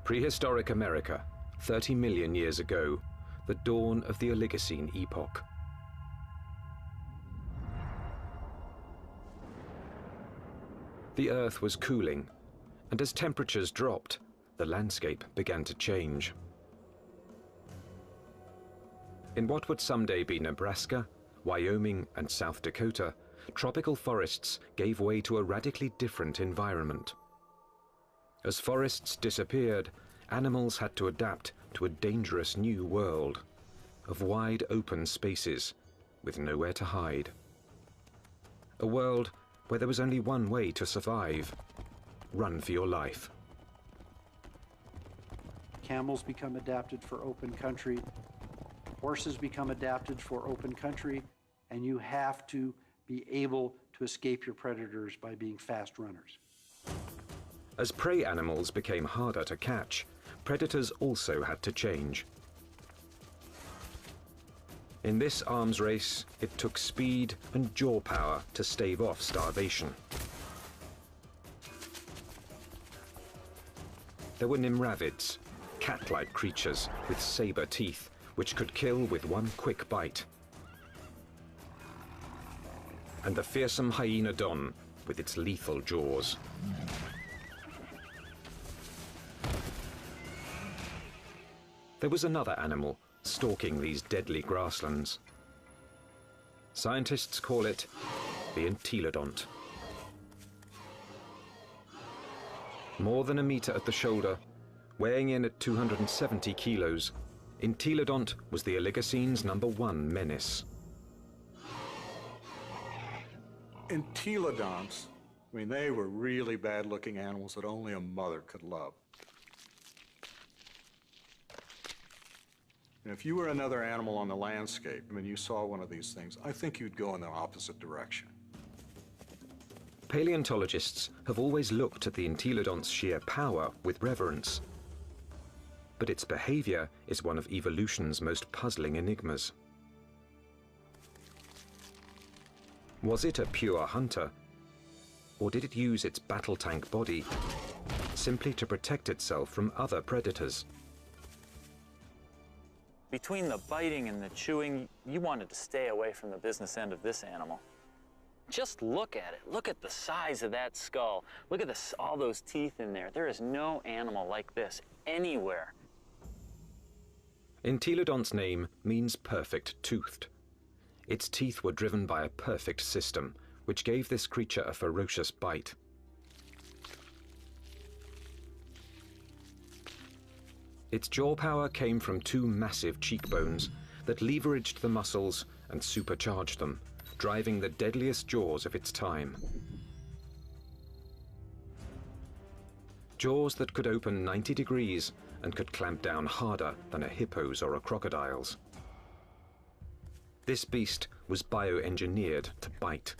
Prehistoric America, 30 million years ago, the dawn of the Oligocene epoch. The Earth was cooling, and as temperatures dropped, the landscape began to change. In what would someday be Nebraska, Wyoming, and South Dakota, tropical forests gave way to a radically different environment. As forests disappeared, animals had to adapt to a dangerous new world of wide open spaces with nowhere to hide. A world where there was only one way to survive: run for your life. Camels become adapted for open country, horses become adapted for open country, and you have to be able to escape your predators by being fast runners. As prey animals became harder to catch, predators also had to change. In this arms race, it took speed and jaw power to stave off starvation. There were nimravids, cat-like creatures with saber teeth, which could kill with one quick bite. And the fearsome hyenodon with its lethal jaws. There was another animal stalking these deadly grasslands. Scientists call it the entelodont. More than a meter at the shoulder, weighing in at 270 kilos, Entelodont was the Oligocene's #1 menace. Entelodonts, I mean, they were really bad-looking animals that only a mother could love. And if you were another animal on the landscape, I mean, you saw one of these things, I think you'd go in the opposite direction. Paleontologists have always looked at the Entelodont's sheer power with reverence. But its behavior is one of evolution's most puzzling enigmas. Was it a pure hunter, or did it use its battle tank body simply to protect itself from other predators? Between the biting and the chewing, you wanted to stay away from the business end of this animal. Just look at it. Look at the size of that skull. Look at this, all those teeth in there. There is no animal like this anywhere. Entelodont's name means perfect-toothed. Its teeth were driven by a perfect system, which gave this creature a ferocious bite. Its jaw power came from two massive cheekbones that leveraged the muscles and supercharged them, driving the deadliest jaws of its time. Jaws that could open 90 degrees and could clamp down harder than a hippo's or a crocodile's. This beast was bioengineered to bite.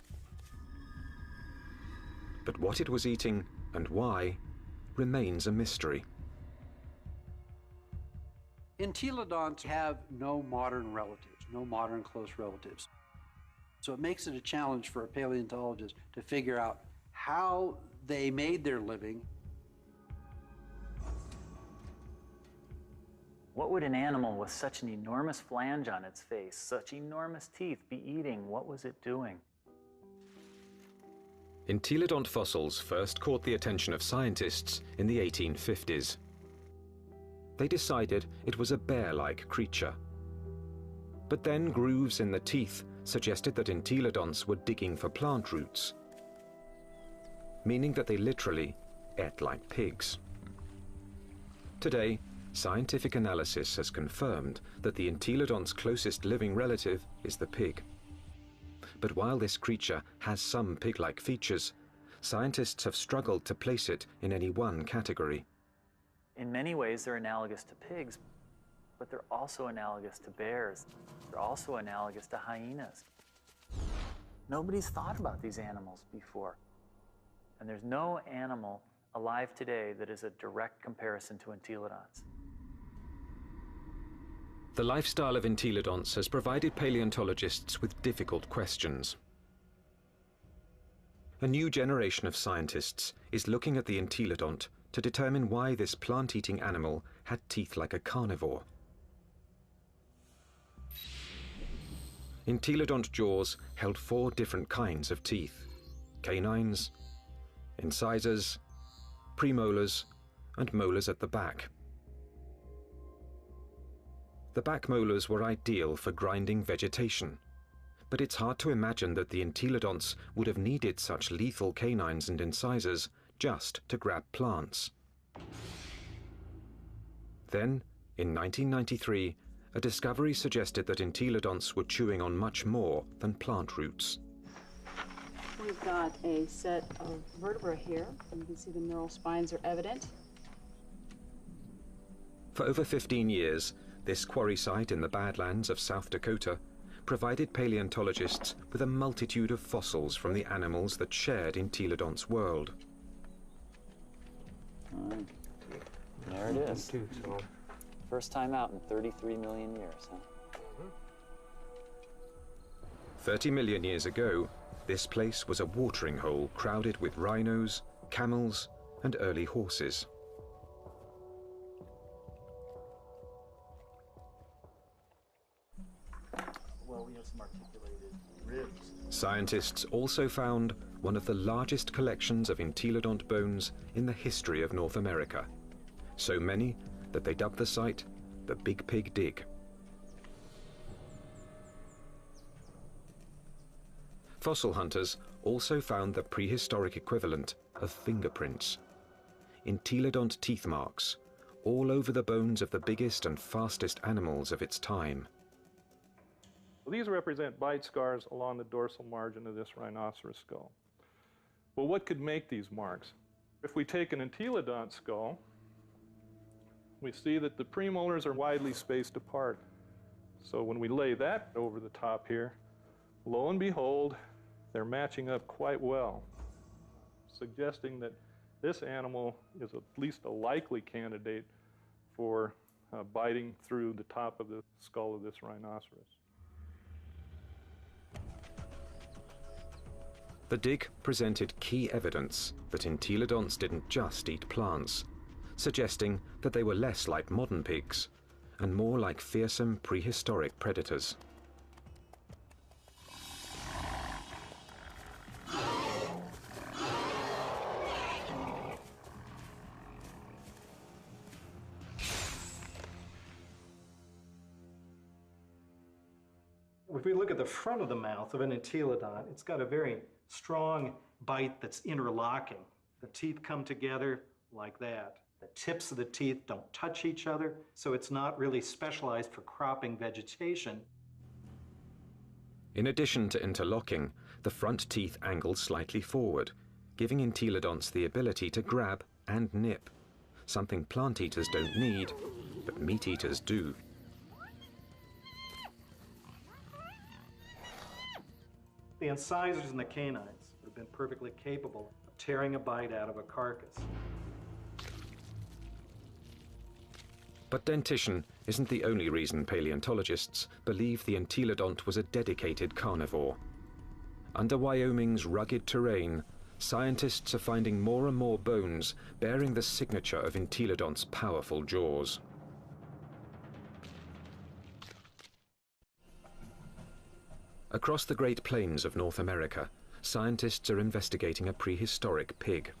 But what it was eating and why remains a mystery. Entelodonts have no modern relatives, no modern close relatives. So it makes it a challenge for a paleontologist to figure out how they made their living. What would an animal with such an enormous flange on its face, such enormous teeth, be eating? What was it doing? Entelodont fossils first caught the attention of scientists in the 1850s. They decided it was a bear-like creature. But then grooves in the teeth suggested that entelodonts were digging for plant roots, meaning that they literally ate like pigs. Today, scientific analysis has confirmed that the entelodont's closest living relative is the pig. But while this creature has some pig-like features, scientists have struggled to place it in any one category. In many ways, they're analogous to pigs, but they're also analogous to bears. They're also analogous to hyenas. Nobody's thought about these animals before. And there's no animal alive today that is a direct comparison to entelodonts. The lifestyle of entelodonts has provided paleontologists with difficult questions. A new generation of scientists is looking at the entelodont to determine why this plant-eating animal had teeth like a carnivore. Entelodont jaws held 4 different kinds of teeth: canines, incisors, premolars, and molars at the back. The back molars were ideal for grinding vegetation, but it's hard to imagine that the entelodonts would have needed such lethal canines and incisors just to grab plants. Then, in 1993, a discovery suggested that entelodonts were chewing on much more than plant roots. We've got a set of vertebrae here. You can see the neural spines are evident. For over 15 years, this quarry site in the Badlands of South Dakota provided paleontologists with a multitude of fossils from the animals that shared Entelodonts' world. There it is. First time out in 33 million years, huh? 30 million years ago, this place was a watering hole crowded with rhinos, camels, and early horses. Well, we have some articulated ribs. Scientists also found one of the largest collections of entelodont bones in the history of North America. So many that they dubbed the site the Big Pig Dig. Fossil hunters also found the prehistoric equivalent of fingerprints. Entelodont teeth marks, all over the bones of the biggest and fastest animals of its time. Well, these represent bite scars along the dorsal margin of this rhinoceros skull. Well, what could make these marks? If we take an entelodont skull, we see that the premolars are widely spaced apart. So when we lay that over the top here, lo and behold, they're matching up quite well, suggesting that this animal is at least a likely candidate for biting through the top of the skull of this rhinoceros. The dig presented key evidence that entelodonts didn't just eat plants, suggesting that they were less like modern pigs and more like fearsome prehistoric predators. If we look at the front of the mouth of an entelodont, it's got a very strong bite that's interlocking. The teeth come together like that. The tips of the teeth don't touch each other, so it's not really specialized for cropping vegetation. In addition to interlocking, the front teeth angle slightly forward, giving entelodonts the ability to grab and nip, something plant eaters don't need, but meat eaters do. The incisors and the canines would have been perfectly capable of tearing a bite out of a carcass. But dentition isn't the only reason paleontologists believe the entelodont was a dedicated carnivore. Under Wyoming's rugged terrain, scientists are finding more and more bones bearing the signature of entelodonts' powerful jaws. Across the Great Plains of North America, scientists are investigating a prehistoric pig.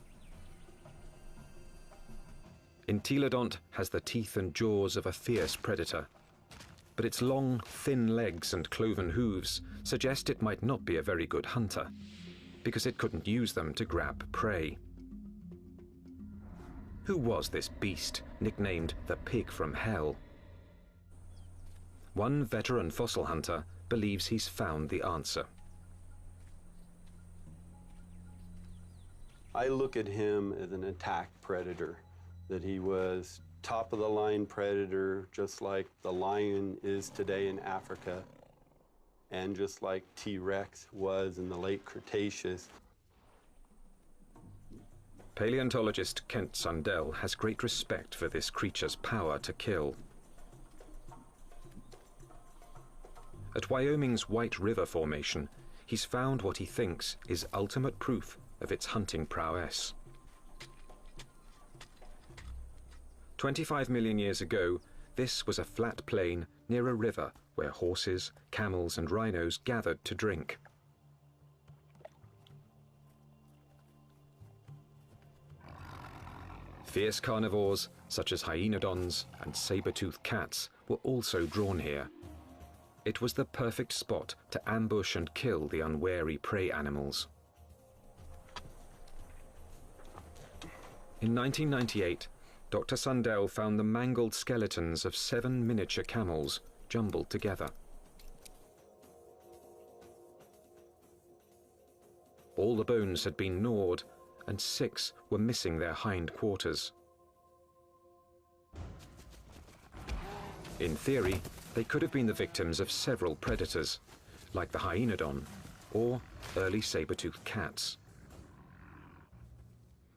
Entelodont has the teeth and jaws of a fierce predator, but its long, thin legs and cloven hooves suggest it might not be a very good hunter, because it couldn't use them to grab prey. Who was this beast, nicknamed the Pig from Hell? One veteran fossil hunter believes he's found the answer. I look at him as an attack predator, that he was top-of-the-line predator, just like the lion is today in Africa, and just like T-Rex was in the late Cretaceous. Paleontologist Kent Sundell has great respect for this creature's power to kill. At Wyoming's White River Formation, he's found what he thinks is ultimate proof of its hunting prowess. 25 million years ago, this was a flat plain near a river where horses, camels and rhinos gathered to drink. Fierce carnivores, such as hyenodons and saber-toothed cats, were also drawn here. It was the perfect spot to ambush and kill the unwary prey animals. In 1998, Dr. Sundell found the mangled skeletons of 7 miniature camels jumbled together. All the bones had been gnawed, and 6 were missing their hind quarters. In theory, they could have been the victims of several predators, like the hyenodon or early saber-toothed cats.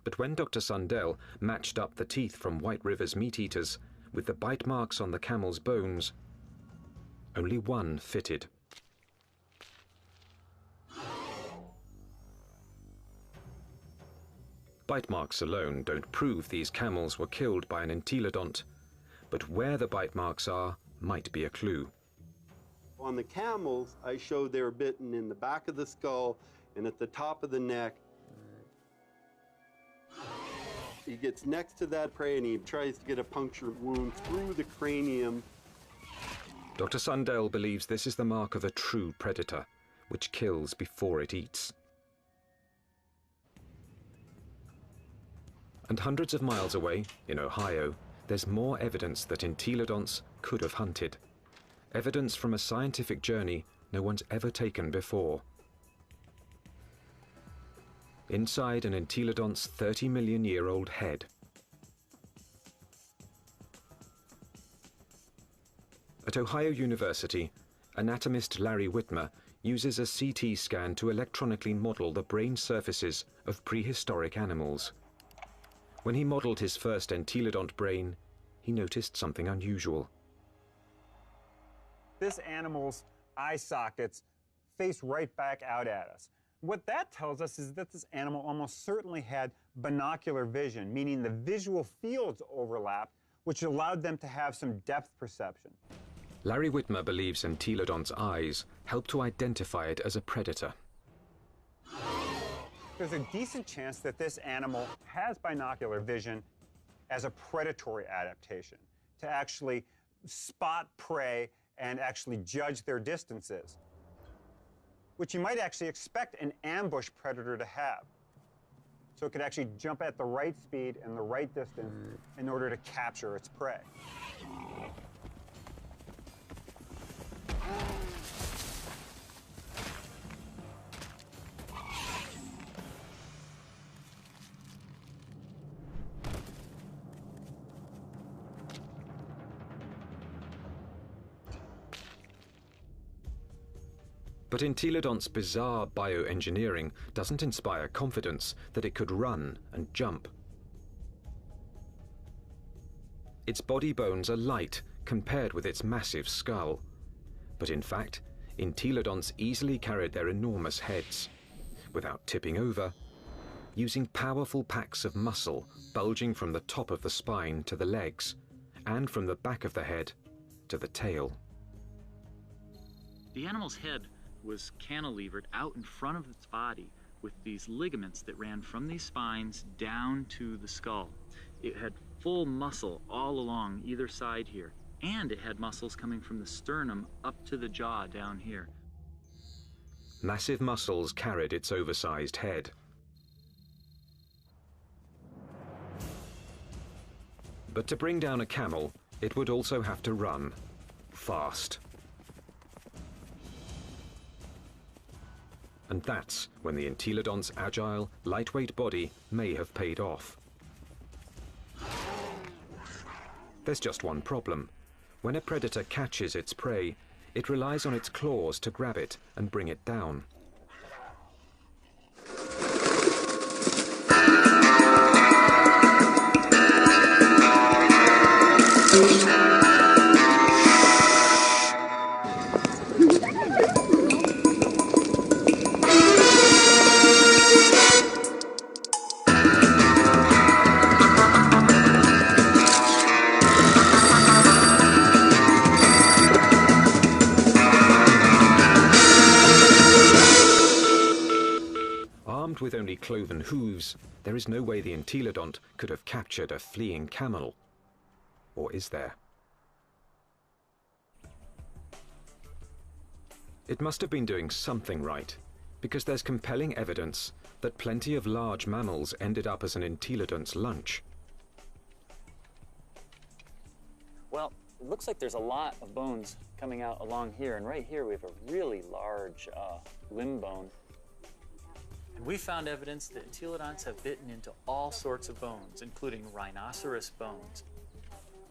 But when Dr. Sundell matched up the teeth from White River's meat-eaters with the bite marks on the camel's bones, only one fitted. Bite marks alone don't prove these camels were killed by an entelodont, but where the bite marks are might be a clue. On the camels, I showed they were bitten in the back of the skull and at the top of the neck. He gets next to that prey and he tries to get a punctured wound through the cranium. Dr. Sundell believes this is the mark of a true predator, which kills before it eats. And hundreds of miles away, in Ohio, there's more evidence that entelodonts could have hunted. Evidence from a scientific journey no one's ever taken before. Inside an entelodont's 30-million-year-old head. At Ohio University, anatomist Larry Whitmer uses a CT scan to electronically model the brain surfaces of prehistoric animals. When he modeled his first entelodont brain, he noticed something unusual. This animal's eye sockets face right back out at us. What that tells us is that this animal almost certainly had binocular vision, meaning the visual fields overlapped, which allowed them to have some depth perception. Larry Whitmer believes entelodont's eyes help to identify it as a predator. There's a decent chance that this animal has binocular vision as a predatory adaptation, to actually spot prey and actually judge their distances, which you might actually expect an ambush predator to have. So it could actually jump at the right speed and the right distance in order to capture its prey. But entelodont's bizarre bioengineering doesn't inspire confidence that it could run and jump. Its body bones are light compared with its massive skull. But in fact, entelodonts easily carried their enormous heads, without tipping over, using powerful packs of muscle bulging from the top of the spine to the legs, and from the back of the head to the tail. The animal's head was cantilevered out in front of its body with these ligaments that ran from these spines down to the skull. It had full muscle all along either side here, and it had muscles coming from the sternum up to the jaw down here. Massive muscles carried its oversized head. But to bring down a camel, it would also have to run fast. And that's when the entelodont's agile, lightweight body may have paid off. There's just one problem. When a predator catches its prey, it relies on its claws to grab it and bring it down. with only cloven hooves, there is no way the entelodont could have captured a fleeing camel. Or is there? It must have been doing something right, because there's compelling evidence that plenty of large mammals ended up as an entelodont's lunch. Well, it looks like there's a lot of bones coming out along here, and right here we have a really large limb bone. And we found evidence that entelodonts have bitten into all sorts of bones, including rhinoceros bones.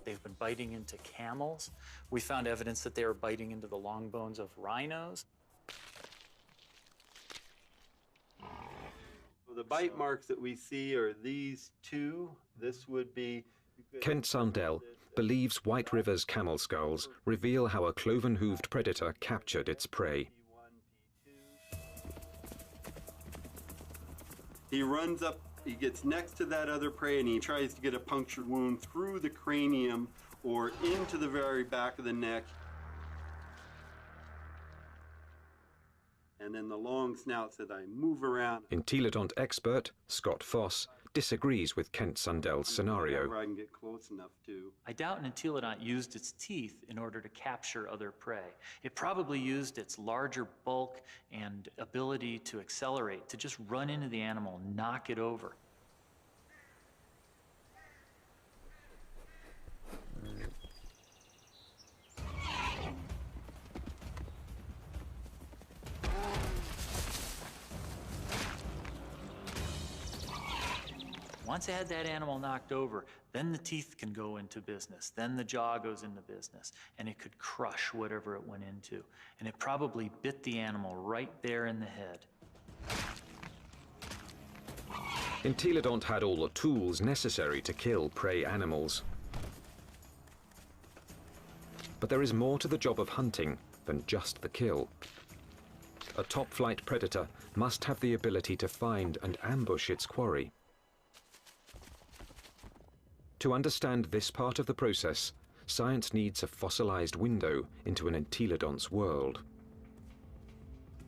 They've been biting into camels. We found evidence that they were biting into the long bones of rhinos. Well, the bite marks that we see are these two. This would be... Kent Sundell believes White River's camel skulls reveal how a cloven-hooved predator captured its prey. He runs up, he gets next to that other prey, and he tries to get a punctured wound through the cranium or into the very back of the neck. And then the long snouts that I move around. Entelodont expert Scott Foss disagrees with Kent Sundell's scenario. I can get close enough to. I doubt an entelodont used its teeth in order to capture other prey. It probably used its larger bulk and ability to accelerate to just run into the animal, knock it over. Once I had that animal knocked over, then the teeth can go into business. Then the jaw goes into business, and it could crush whatever it went into. And it probably bit the animal right there in the head. Entelodont had all the tools necessary to kill prey animals. But there is more to the job of hunting than just the kill. A top-flight predator must have the ability to find and ambush its quarry. To understand this part of the process, science needs a fossilized window into an entelodont's world.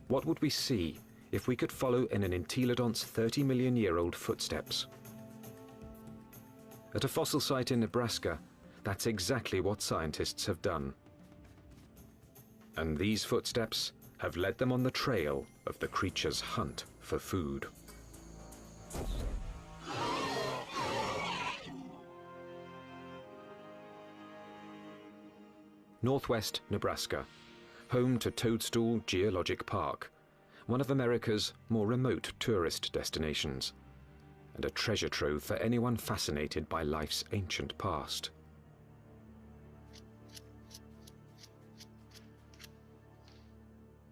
What would we see if we could follow in an entelodont's 30-million-year-old footsteps? At a fossil site in Nebraska, that's exactly what scientists have done. And these footsteps have led them on the trail of the creature's hunt for food. Northwest Nebraska, home to Toadstool Geologic Park, one of America's more remote tourist destinations, and a treasure trove for anyone fascinated by life's ancient past.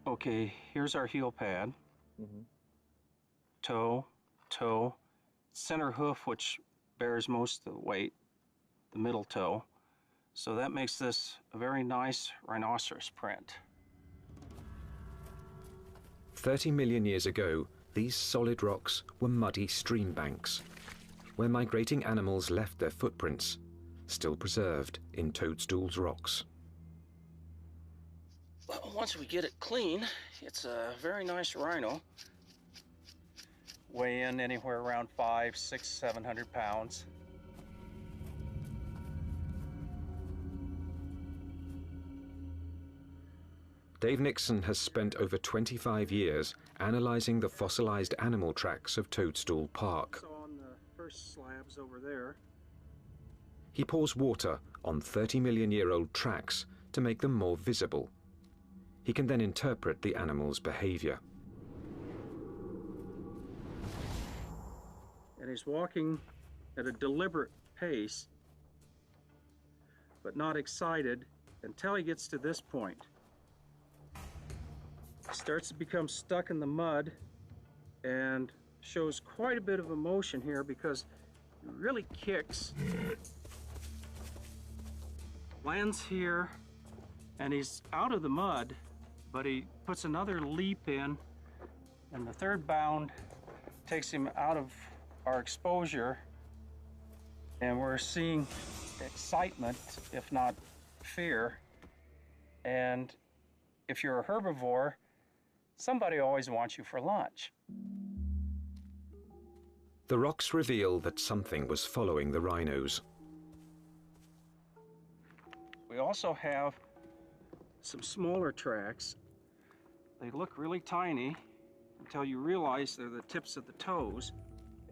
Okay, here's our heel pad. Toe, toe, center hoof, which bears most of the weight, the middle toe. So that makes this a very nice rhinoceros print. 30 million years ago, these solid rocks were muddy stream banks, where migrating animals left their footprints, still preserved in Toadstool's rocks. Well, once we get it clean, it's a very nice rhino. Weigh in anywhere around 500, 600, 700 pounds. Dave Nixon has spent over 25 years analyzing the fossilized animal tracks of Toadstool Park. So on the first slabs over there. He pours water on 30-million-year-old tracks to make them more visible. He can then interpret the animal's behavior. And he's walking at a deliberate pace, but not excited until he gets to this point. Starts to become stuck in the mud and shows quite a bit of emotion here because he really kicks, lands here, and he's out of the mud, but he puts another leap in, and the third bound takes him out of our exposure, and we're seeing excitement, if not fear. And if you're a herbivore, somebody always wants you for lunch. The rocks reveal that something was following the rhinos. We also have some smaller tracks. They look really tiny until you realize they're the tips of the toes.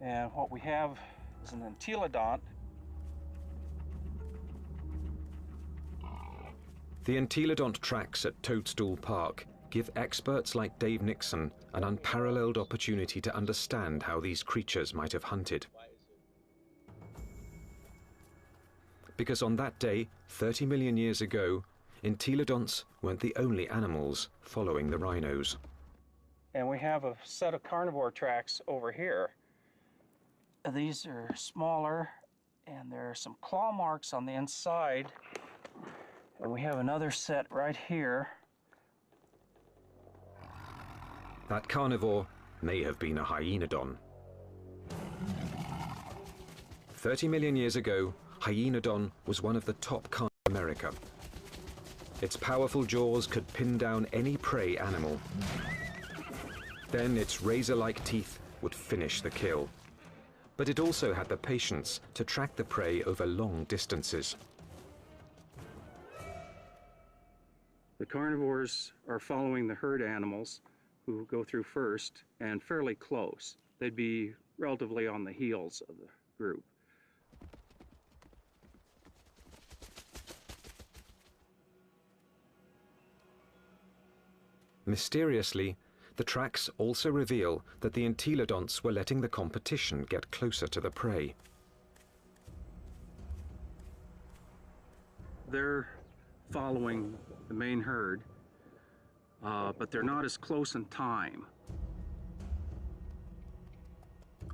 And what we have is an entelodont. The entelodont tracks at Toadstool Park give experts like Dave Nixon an unparalleled opportunity to understand how these creatures might have hunted. Because on that day, 30 million years ago, entelodonts weren't the only animals following the rhinos. And we have a set of carnivore tracks over here. These are smaller, and there are some claw marks on the inside. And we have another set right here. That carnivore may have been a hyenodon. 30 million years ago, hyenodon was one of the top carnivores in America. Its powerful jaws could pin down any prey animal. Then its razor-like teeth would finish the kill. But it also had the patience to track the prey over long distances. The carnivores are following the herd animals who go through first and fairly close. They'd be relatively on the heels of the group. Mysteriously, the tracks also reveal that the entelodonts were letting the competition get closer to the prey. They're following the main herd, but they're not as close in time.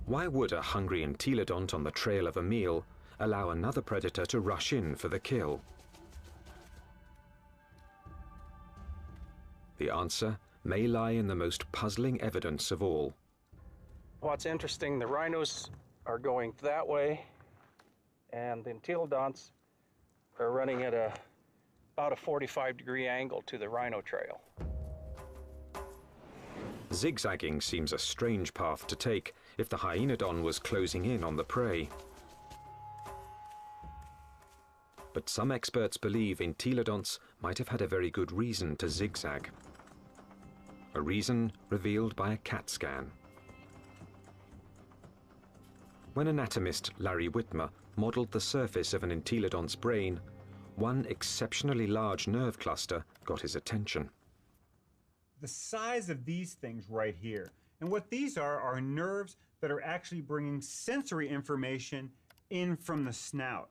Why would a hungry entelodont on the trail of a meal allow another predator to rush in for the kill? The answer may lie in the most puzzling evidence of all. What's interesting, the rhinos are going that way, and the entelodonts are running at about a 45-degree angle to the rhino trail. Zigzagging seems a strange path to take if the hyenodon was closing in on the prey. But some experts believe entelodonts might have had a very good reason to zigzag. A reason revealed by a CAT scan. When anatomist Larry Whitmer modeled the surface of an entelodont's brain, one exceptionally large nerve cluster got his attention. The size of these things right here. And what these are nerves that are actually bringing sensory information in from the snout.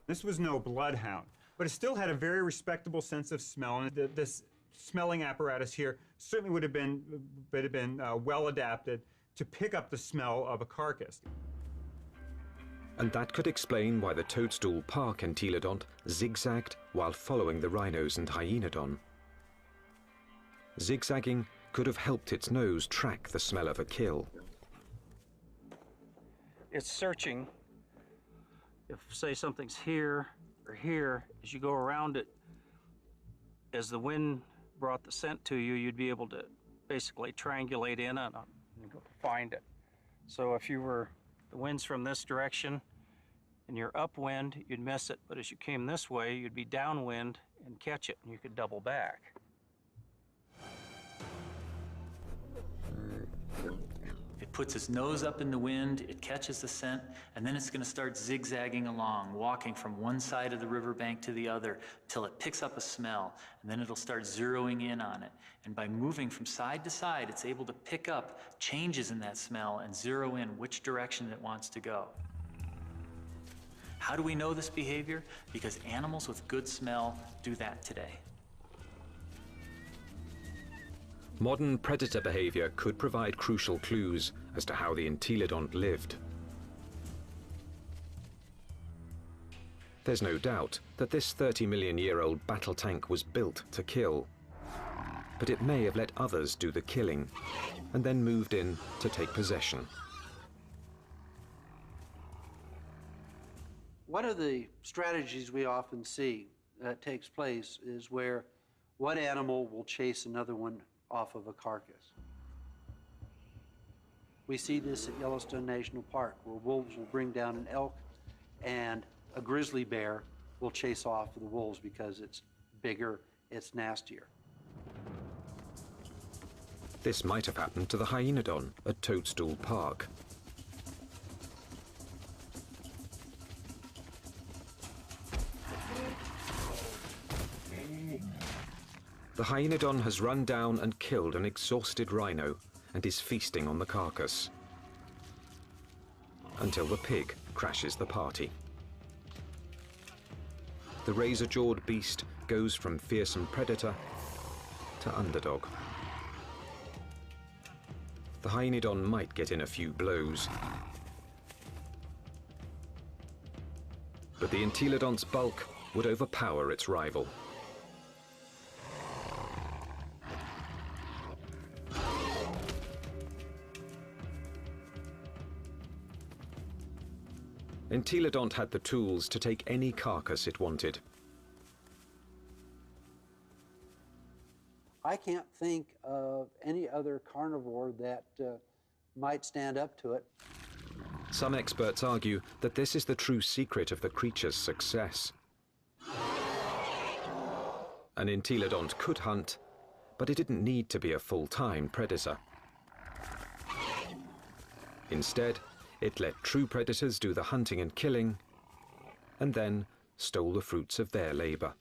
This was no bloodhound, but it still had a very respectable sense of smell, and this smelling apparatus here certainly would have been well adapted to pick up the smell of a carcass. And that could explain why the Toadstool Park entelodont zigzagged while following the rhinos and hyenodon. Zigzagging could have helped its nose track the smell of a kill. It's searching. If, say, something's here or here, as you go around it, as the wind brought the scent to you, you'd be able to basically triangulate in on it and go find it. So if you were, the wind's from this direction and you're upwind, you'd miss it. But as you came this way, you'd be downwind and catch it, and you could double back. It puts its nose up in the wind, it catches the scent, and then it's going to start zigzagging along, walking from one side of the riverbank to the other till it picks up a smell, and then it'll start zeroing in on it. And by moving from side to side, it's able to pick up changes in that smell and zero in which direction it wants to go. How do we know this behavior? Because animals with good smell do that today. Modern predator behavior could provide crucial clues as to how the entelodont lived. There's no doubt that this 30-million-year-old battle tank was built to kill, but it may have let others do the killing and then moved in to take possession. One of the strategies we often see that takes place is where one animal will chase another one off of a carcass. We see this at Yellowstone National Park, where wolves will bring down an elk and a grizzly bear will chase off the wolves because it's bigger, it's nastier. This might have happened to the hyaenodon at Toadstool Park. The hyaenodon has run down and killed an exhausted rhino and is feasting on the carcass, until the pig crashes the party. The razor-jawed beast goes from fearsome predator to underdog. The hyaenodon might get in a few blows, but the entelodont's bulk would overpower its rival. Entelodont had the tools to take any carcass it wanted. I can't think of any other carnivore that might stand up to it. Some experts argue that this is the true secret of the creature's success. An entelodont could hunt, but it didn't need to be a full-time predator. Instead, it let true predators do the hunting and killing, and then stole the fruits of their labor.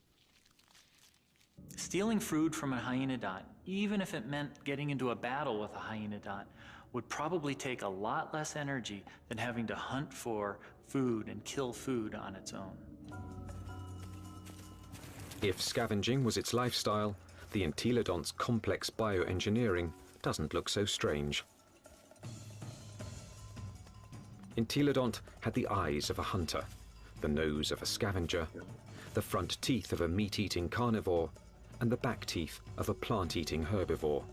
Stealing food from a hyaenodont, even if it meant getting into a battle with a hyaenodont, would probably take a lot less energy than having to hunt for food and kill food on its own. If scavenging was its lifestyle, the entelodont's complex bioengineering doesn't look so strange. Entelodont had the eyes of a hunter, the nose of a scavenger, the front teeth of a meat-eating carnivore, and the back teeth of a plant-eating herbivore.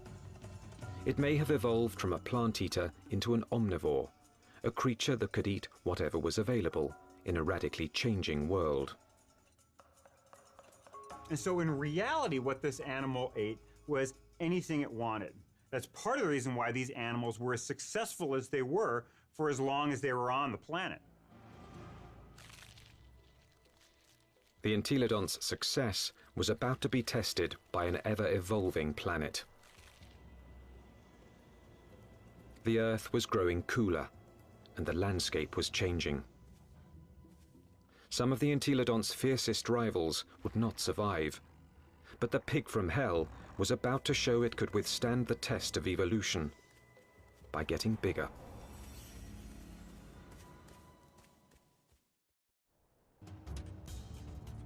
It may have evolved from a plant-eater into an omnivore, a creature that could eat whatever was available in a radically changing world. And so in reality, what this animal ate was anything it wanted. That's part of the reason why these animals were as successful as they were for as long as they were on the planet. The entelodont's success was about to be tested by an ever-evolving planet. The Earth was growing cooler, and the landscape was changing. Some of the entelodont's fiercest rivals would not survive, but the pig from hell was about to show it could withstand the test of evolution by getting bigger.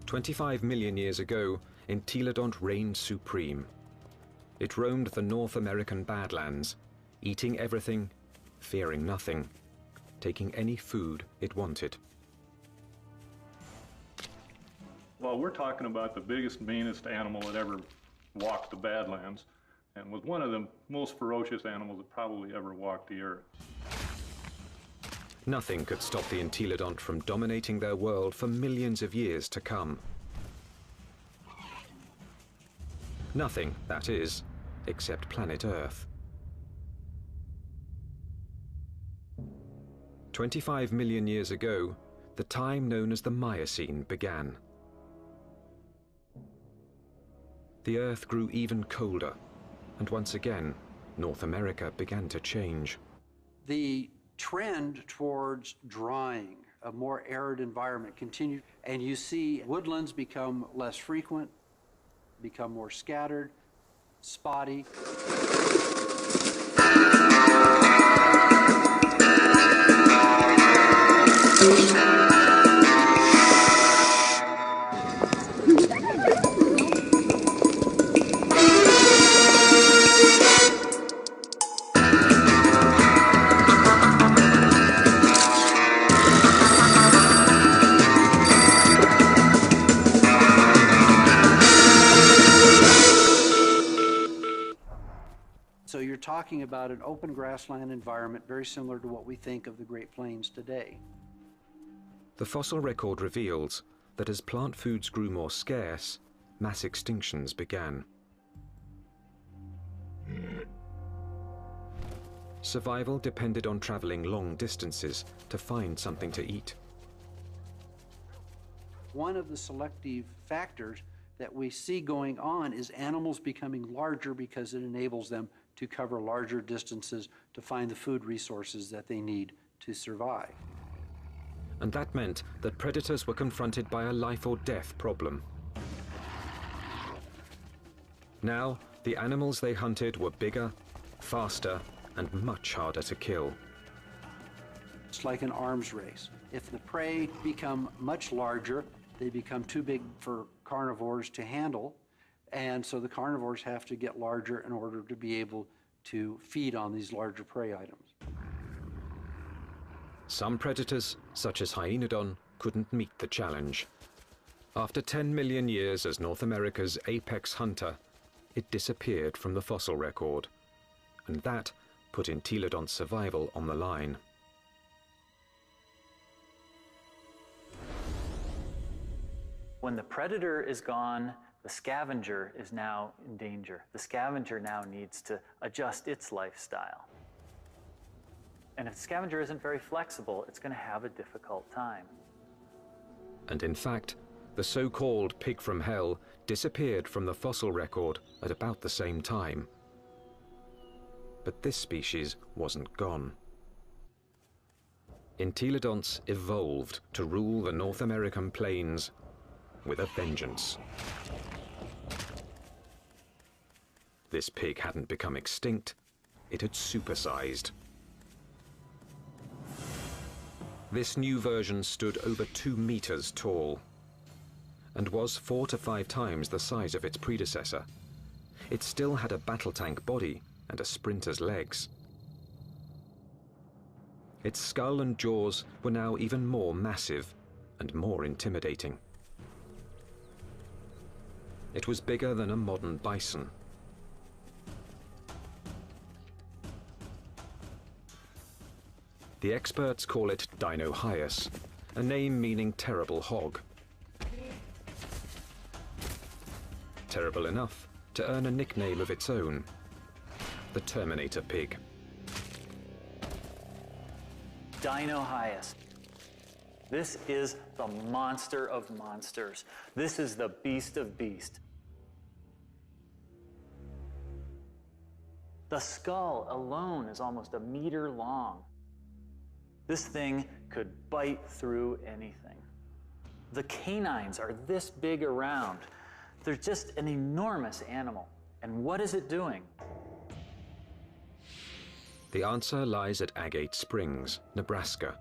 "25 million years ago, Entelodont reigned supreme. It roamed the North American Badlands, eating everything, fearing nothing, taking any food it wanted." Well, we're talking about the biggest, meanest animal that ever walked the Badlands, and was one of the most ferocious animals that probably ever walked the earth. Nothing could stop the entelodont from dominating their world for millions of years to come. Nothing, that is, except planet Earth. 25 million years ago, the time known as the Miocene began. The Earth grew even colder, and once again, North America began to change. The trend towards drying, a more arid environment continued, and you see woodlands become less frequent, become more scattered, spotty. So you're talking about an open grassland environment very similar to what we think of the Great Plains today. The fossil record reveals that as plant foods grew more scarce, mass extinctions began. survival depended on traveling long distances to find something to eat. One of the selective factors that we see going on is animals becoming larger because it enables them to cover larger distances to find the food resources that they need to survive. And that meant that predators were confronted by a life or death problem. Now, the animals they hunted were bigger, faster, and much harder to kill. It's like an arms race. If the prey become much larger, they become too big for carnivores to handle, and so the carnivores have to get larger in order to be able to feed on these larger prey items. Some predators, such as Hyaenodon, couldn't meet the challenge. After 10 million years as North America's apex hunter, it disappeared from the fossil record, and that put Entelodonts' survival on the line. When the predator is gone, the scavenger is now in danger. The scavenger now needs to adjust its lifestyle. And if the scavenger isn't very flexible, it's going to have a difficult time. And in fact, the so-called pig from hell disappeared from the fossil record at about the same time. But this species wasn't gone. Entelodonts evolved to rule the North American plains with a vengeance. This pig hadn't become extinct, it had supersized. This new version stood over 2 meters tall and was 4 to 5 times the size of its predecessor. It still had a battle tank body and a sprinter's legs. Its skull and jaws were now even more massive and more intimidating. It was bigger than a modern bison. The experts call it Dinohyus, a name meaning terrible hog. Terrible enough to earn a nickname of its own, the Terminator pig. Dinohyus. This is the monster of monsters. This is the beast of beasts. The skull alone is almost 1 meter long. This thing could bite through anything. The canines are this big around. They're just an enormous animal. And what is it doing? The answer lies at Agate Springs, Nebraska,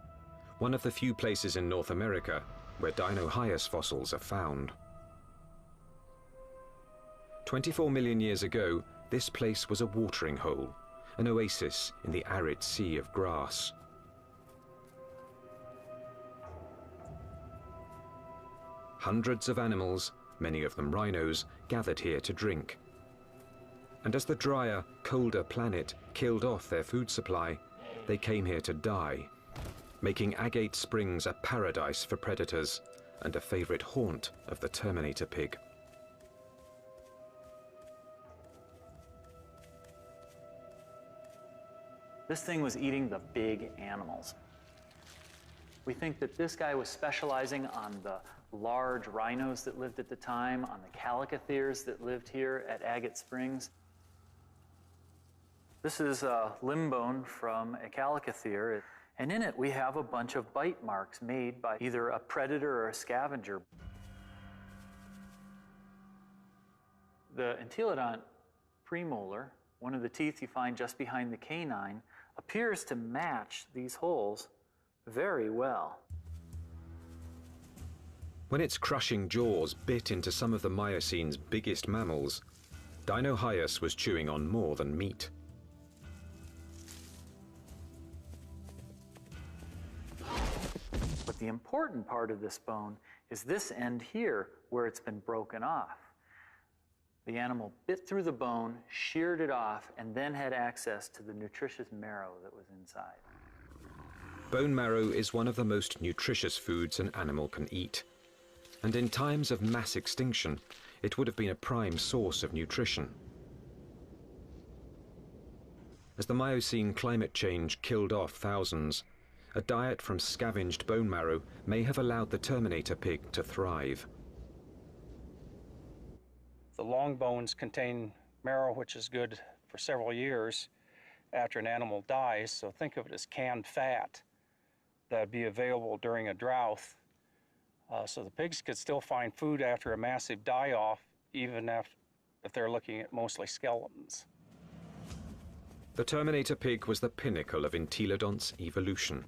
one of the few places in North America where Dinohyus fossils are found. 24 million years ago, this place was a watering hole, an oasis in the arid sea of grass. Hundreds of animals, many of them rhinos, gathered here to drink. And as the drier, colder planet killed off their food supply, they came here to die, making Agate Springs a paradise for predators and a favorite haunt of the Terminator pig. This thing was eating the big animals. We think that this guy was specializing on the large rhinos that lived at the time, on the calicotheres that lived here at Agate Springs. This is a limb bone from a calicothere, and in it we have a bunch of bite marks made by either a predator or a scavenger. The Entelodont premolar, one of the teeth you find just behind the canine, appears to match these holes very well. When its crushing jaws bit into some of the Miocene's biggest mammals, Dinohyus was chewing on more than meat. But the important part of this bone is this end here, where it's been broken off. The animal bit through the bone, sheared it off, and then had access to the nutritious marrow that was inside. Bone marrow is one of the most nutritious foods an animal can eat. And in times of mass extinction, it would have been a prime source of nutrition. As the Miocene climate change killed off thousands, a diet from scavenged bone marrow may have allowed the terminator pig to thrive. The long bones contain marrow which is good for several years after an animal dies, so think of it as canned fat that would be available during a drought. So the pigs could still find food after a massive die-off, even if they're looking at mostly skeletons. The terminator pig was the pinnacle of Entelodonts evolution.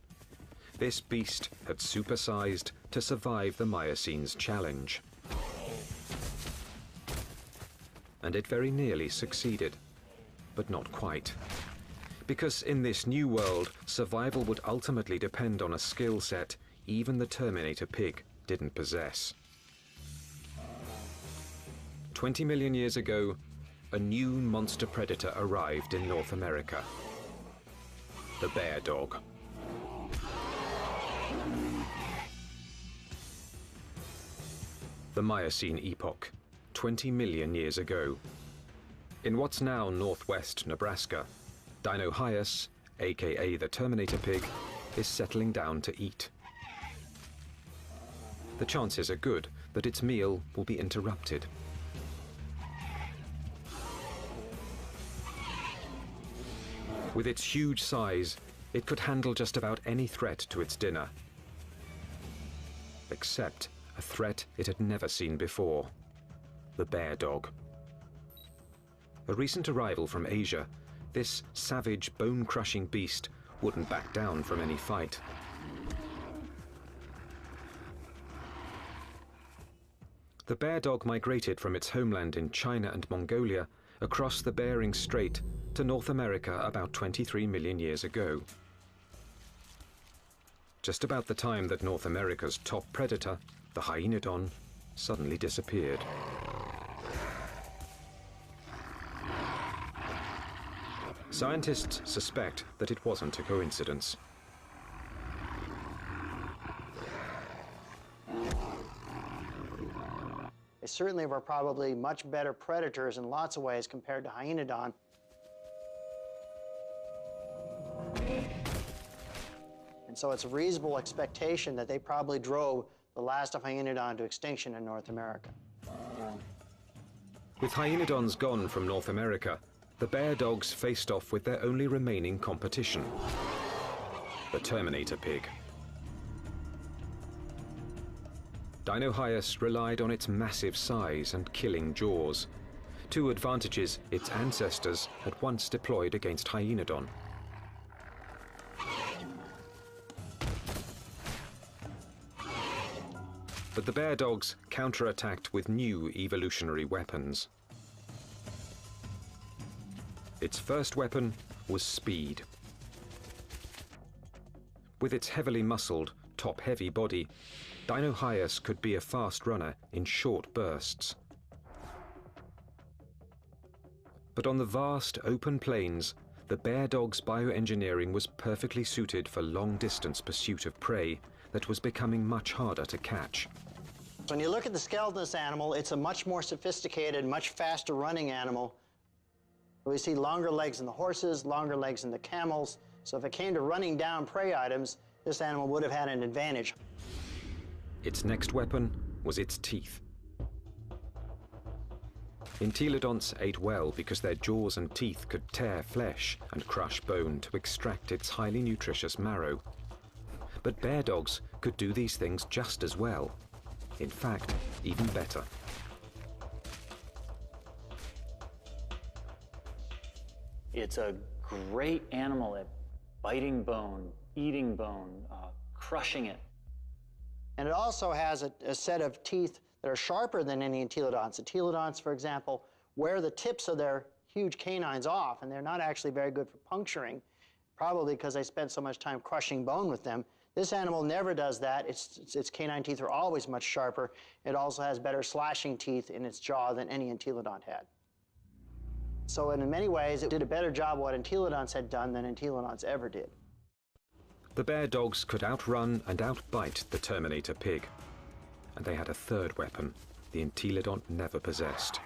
This beast had supersized to survive the Miocene's challenge. And it very nearly succeeded, but not quite. Because in this new world, survival would ultimately depend on a skill set even the terminator pig didn't possess. 20 million years ago, a new monster predator arrived in North America. The bear dog. The Miocene epoch, 20 million years ago. In what's now northwest Nebraska, Dinohyus, aka the terminator pig, is settling down to eat. The chances are good that its meal will be interrupted. With its huge size, it could handle just about any threat to its dinner. Except a threat it had never seen before: the bear dog. A recent arrival from Asia, this savage, bone-crushing beast wouldn't back down from any fight. The bear dog migrated from its homeland in China and Mongolia across the Bering Strait to North America about 23 million years ago. Just about the time that North America's top predator, the Hyaenodon, suddenly disappeared. Scientists suspect that it wasn't a coincidence. They certainly were probably much better predators in lots of ways compared to Hyaenodon. And so it's a reasonable expectation that they probably drove the last of Hyaenodon to extinction in North America. With Hyaenodons gone from North America, the bear dogs faced off with their only remaining competition, the terminator pig. Dinohyus relied on its massive size and killing jaws, two advantages its ancestors had once deployed against Hyaenodon. But the bear dogs counterattacked with new evolutionary weapons. Its first weapon was speed. With its heavily muscled, top-heavy body, Dinohyus could be a fast runner in short bursts. But on the vast, open plains, the bear dog's bioengineering was perfectly suited for long-distance pursuit of prey that was becoming much harder to catch. When you look at the skeleton of this animal, it's a much more sophisticated, much faster running animal. We see longer legs in the horses, longer legs in the camels. So if it came to running down prey items, this animal would have had an advantage. Its next weapon was its teeth. Entelodonts ate well because their jaws and teeth could tear flesh and crush bone to extract its highly nutritious marrow. But bear dogs could do these things just as well. In fact, even better. It's a great animal at biting bone, eating bone, crushing it. And it also has a set of teeth that are sharper than any entelodonts. Entelodonts, for example, wear the tips of their huge canines off, and they're not actually very good for puncturing, probably because they spend so much time crushing bone with them. This animal never does that. Its canine teeth are always much sharper. It also has better slashing teeth in its jaw than any entelodont had. So in many ways, it did a better job of what entelodonts had done than entelodonts ever did. The bear dogs could outrun and outbite the terminator pig. And they had a third weapon the entelodont never possessed.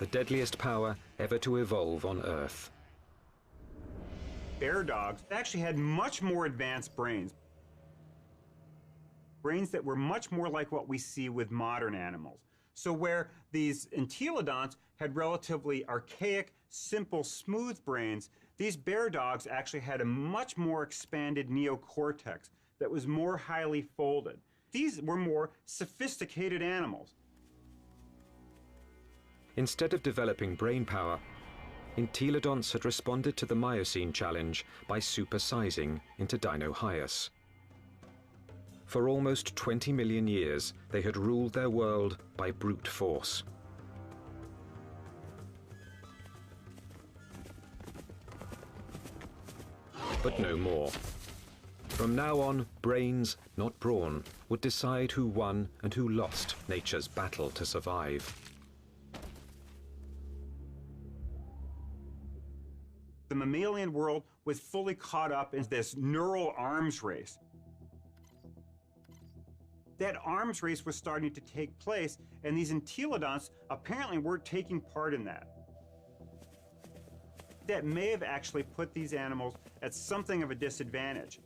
the deadliest power ever to evolve on Earth. Bear dogs actually had much more advanced brains. Brains that were much more like what we see with modern animals. So where these entelodonts had relatively archaic, simple, smooth brains, these bear dogs actually had a much more expanded neocortex that was more highly folded. These were more sophisticated animals. Instead of developing brain power, entelodonts had responded to the Miocene challenge by supersizing into Dinohyus. For almost 20 million years, they had ruled their world by brute force. But no more. From now on, brains, not brawn, would decide who won and who lost nature's battle to survive. The mammalian world was fully caught up in this neural arms race. That arms race was starting to take place, and these entelodonts apparently weren't taking part in that. That may have actually put these animals at something of a disadvantage.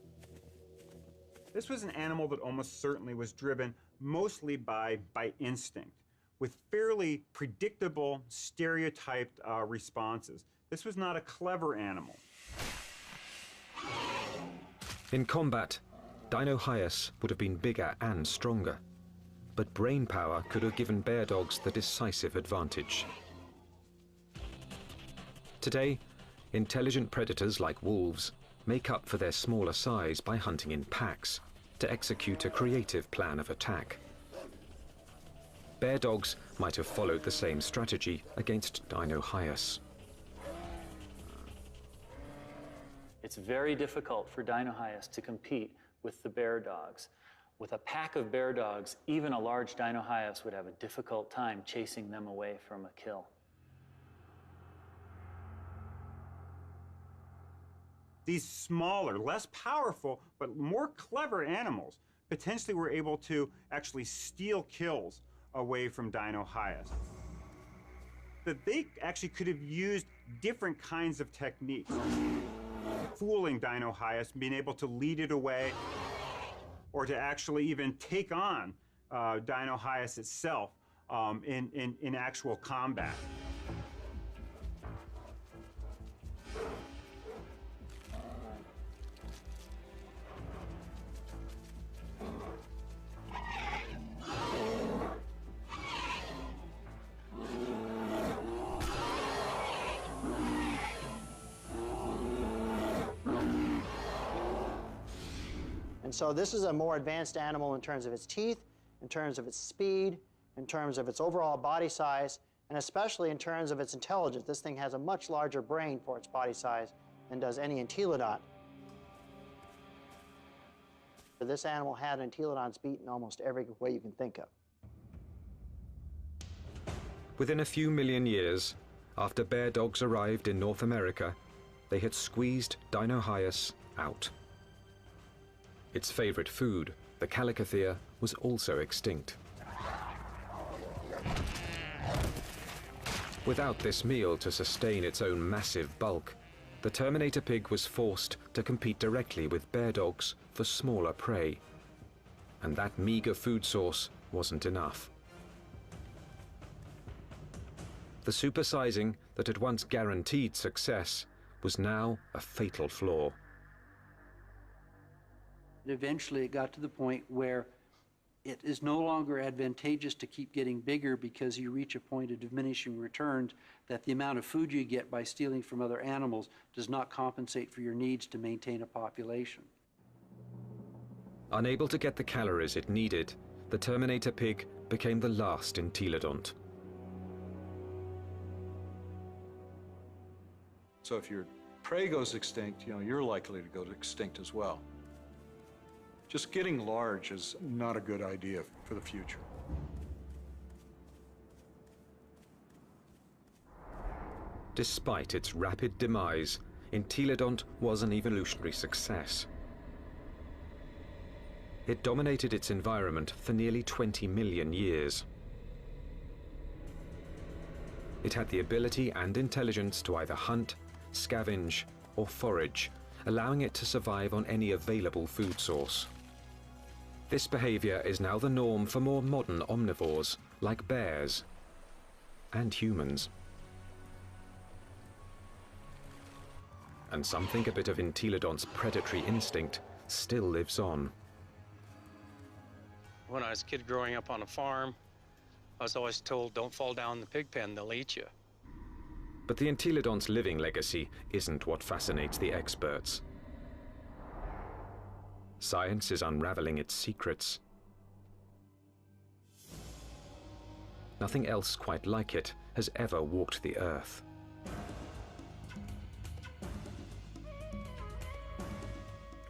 This was an animal that almost certainly was driven mostly by instinct, with fairly predictable, stereotyped responses. This was not a clever animal. In combat, Dinohyus would have been bigger and stronger, but brain power could have given bear dogs the decisive advantage. Today, intelligent predators like wolves make up for their smaller size by hunting in packs to execute a creative plan of attack. Bear dogs might have followed the same strategy against Dinohyus. It's very difficult for Dinohyus to compete with the bear dogs. With a pack of bear dogs, even a large Dinohyus would have a difficult time chasing them away from a kill. These smaller, less powerful, but more clever animals potentially were able to actually steal kills away from Dinohyus. That they actually could have used different kinds of techniques. Fooling Dinohyus, being able to lead it away, or to actually even take on Dinohyus itself in actual combat. So this is a more advanced animal in terms of its teeth, in terms of its speed, in terms of its overall body size, and especially in terms of its intelligence. This thing has a much larger brain for its body size than does any entelodont. This animal had entelodonts beat in almost every way you can think of. Within a few million years, after bear dogs arrived in North America, they had squeezed Dinohyus out. Its favorite food, the calicothea, was also extinct. Without this meal to sustain its own massive bulk, the Terminator pig was forced to compete directly with bear dogs for smaller prey. And that meager food source wasn't enough. The supersizing that had once guaranteed success was now a fatal flaw. Eventually, it got to the point where it is no longer advantageous to keep getting bigger because you reach a point of diminishing returns, that the amount of food you get by stealing from other animals does not compensate for your needs to maintain a population. Unable to get the calories it needed, the Terminator pig became the last entelodont. So if your prey goes extinct, you're likely to go extinct as well. Just getting large is not a good idea for the future. Despite its rapid demise, Entelodont was an evolutionary success. It dominated its environment for nearly 20 million years. It had the ability and intelligence to either hunt, scavenge, or forage, allowing it to survive on any available food source. This behavior is now the norm for more modern omnivores, like bears and humans. And some think a bit of Entelodont's predatory instinct still lives on. When I was a kid growing up on a farm, I was always told, don't fall down the pig pen, they'll eat you. But the Entelodont's living legacy isn't what fascinates the experts. Science is unraveling its secrets. Nothing else quite like it has ever walked the earth.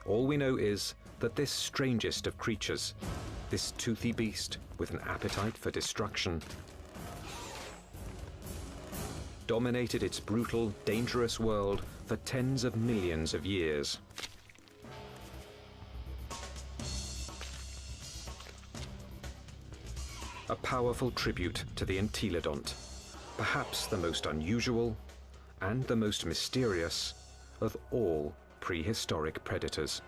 All we know is that this strangest of creatures, this toothy beast with an appetite for destruction, dominated its brutal, dangerous world for tens of millions of years. A powerful tribute to the Entelodont, perhaps the most unusual and the most mysterious of all prehistoric predators.